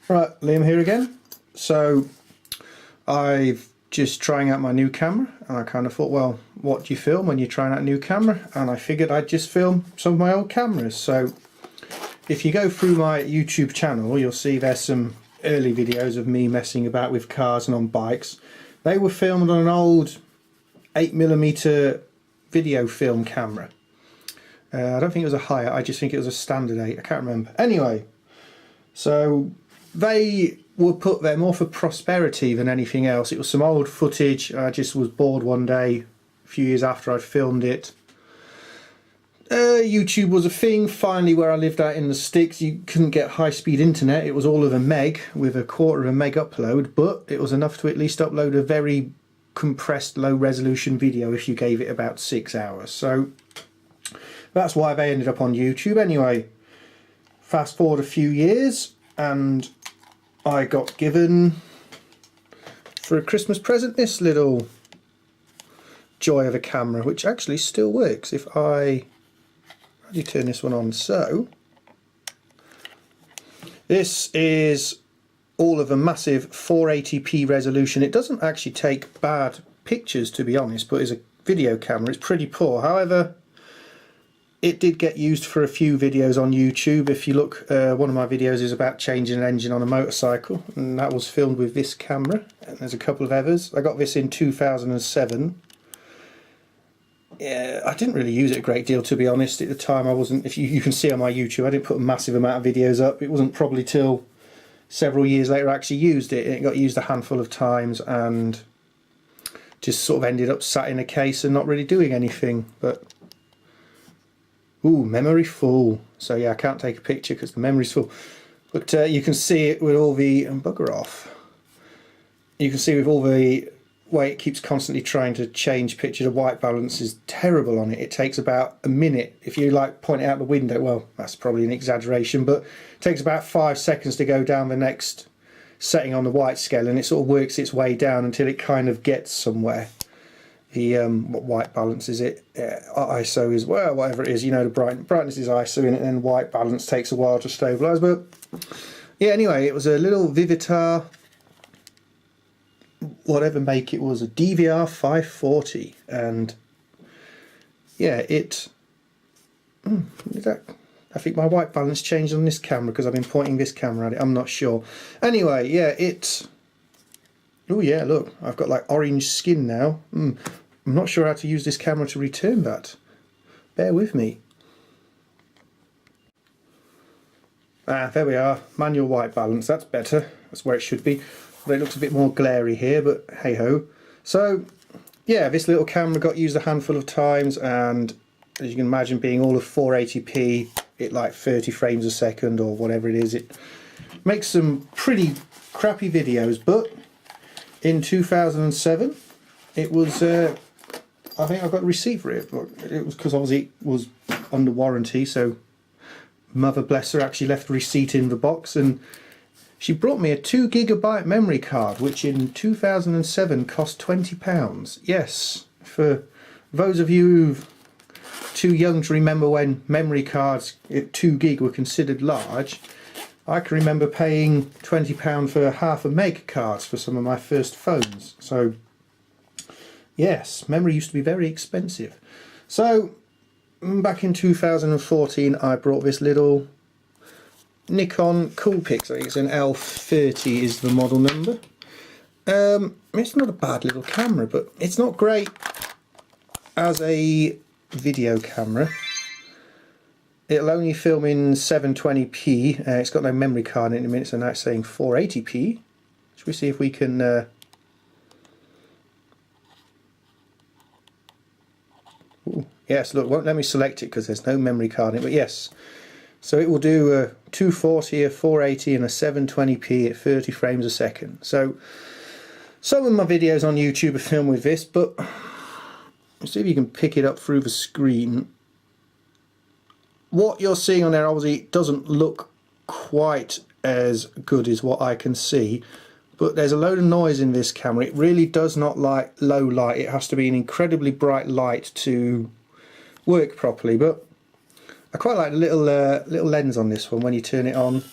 Right, Liam here again. So I've just trying out my new camera, and I kind of thought, well, what do you film when you're trying out a new camera? And I figured I'd just film some of my old cameras. So if you go through my YouTube channel, you'll see there's some early videos of me messing about with cars and on bikes. They were filmed on an old 8mm video film camera. I don't think it was a higher, I just think it was a standard 8, I can't remember. Anyway, so they were put there more for prosperity than anything else. It was some old footage. I just was bored one day, a few years after I'd filmed it. YouTube was a thing. Finally, where I lived out in the sticks, you couldn't get high-speed internet. It was all of a meg with a quarter of a meg upload, but it was enough to at least upload a very compressed low-resolution video if you gave it about 6 hours. So that's why they ended up on YouTube. Anyway, fast forward a few years, and I got given for a Christmas present this little joy of a camera, which actually still works. If I turn this one on, so this is all of a massive 480p resolution. It doesn't actually take bad pictures, to be honest, but as a video camera it's pretty poor. However, it did get used for a few videos on YouTube. If you look, one of my videos is about changing an engine on a motorcycle, and that was filmed with this camera, and there's a couple of others. I got this in 2007. Yeah, I didn't really use it a great deal, to be honest. At the time I wasn't, if you can see on my YouTube, I didn't put a massive amount of videos up. It wasn't probably till several years later I actually used it. It got used a handful of times and just sort of ended up sat in a case and not really doing anything. But ooh, memory full. So yeah, I can't take a picture because the memory's full. But you can see it with all the, and bugger off. You can see with all the way it keeps constantly trying to change picture. The white balance is terrible on it. It takes about a minute. If you like point it out the window, well, that's probably an exaggeration, but it takes about 5 seconds to go down the next setting on the white scale, and it sort of works its way down until it kind of gets somewhere. The what white balance is it? ISO is, well, whatever it is, you know, the brightness is ISO in it, and then white balance takes a while to stabilize. But yeah, anyway, it was a little Vivitar, whatever make it was, a DVR-540, and yeah, I think my white balance changed on this camera because I've been pointing this camera at it, I'm not sure. Anyway, yeah, oh yeah, look, I've got like orange skin now. I'm not sure how to use this camera to return that. Bear with me. Ah, there we are, manual white balance, that's better, that's where it should be. But it looks a bit more glary here, but hey ho. So yeah, this little camera got used a handful of times, and as you can imagine, being all of 480p, it like 30 frames a second or whatever it is, it makes some pretty crappy videos. But in 2007 it was I think I got a receipt for it, but it was because obviously it was under warranty, so mother bless her actually left a receipt in the box, and she brought me a 2GB memory card, which in 2007 cost £20. Yes, for those of you too young to remember when memory cards at 2GB were considered large, I can remember paying £20 for half a meg cards for some of my first phones. So yes, memory used to be very expensive. So back in 2014 I brought this little Nikon coolpix. I think it's an L30 is the model number. It's not a bad little camera, but it's not great as a video camera. It'll only film in 720p. It's got no memory card in a minute, so now it's saying 480p. Should we see if we can ooh, yes, look, won't let me select it because there's no memory card in it, but yes. So it will do a 240, a 480 and a 720p at 30 frames a second. So some of my videos on YouTube are filmed with this, but let's see if you can pick it up through the screen. What you're seeing on there obviously doesn't look quite as good as what I can see, but there's a load of noise in this camera. It really does not like low light. It has to be an incredibly bright light to work properly, but I quite like the little lens on this one when you turn it on.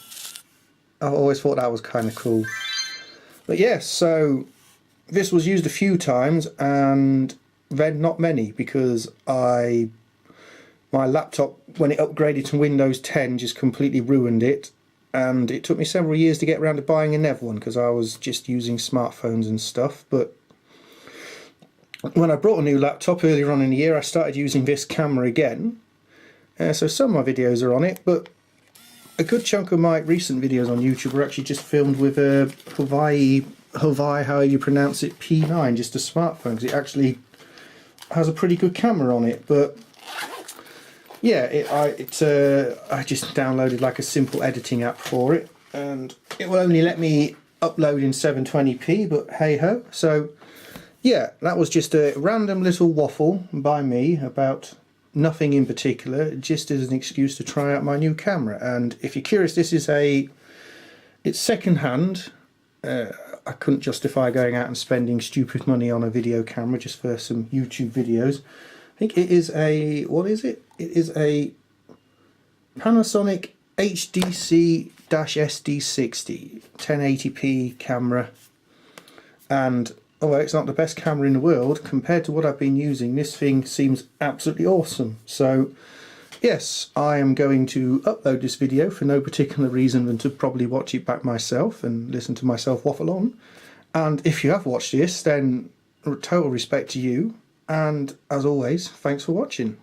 I've always thought that was kind of cool. But yes, so this was used a few times and then not many, because my laptop, when it upgraded to Windows 10, just completely ruined it, and it took me several years to get around to buying another one because I was just using smartphones and stuff. But when I brought a new laptop earlier on in the year, I started using this camera again. So some of my videos are on it, but a good chunk of my recent videos on YouTube are actually just filmed with a Hawaii, how you pronounce it, P9, just a smartphone, because it actually has a pretty good camera on it. But yeah, I just downloaded like a simple editing app for it, and it will only let me upload in 720p, but hey ho. So yeah, that was just a random little waffle by me about nothing in particular, just as an excuse to try out my new camera. And if you're curious, this is it's second hand. I couldn't justify going out and spending stupid money on a video camera just for some YouTube videos. I think it is what is it? It is a Panasonic HDC-SD60 1080p camera, and although it's not the best camera in the world, compared to what I've been using, this thing seems absolutely awesome. So yes, I am going to upload this video for no particular reason than to probably watch it back myself and listen to myself waffle on. And if you have watched this, then total respect to you, and as always, thanks for watching.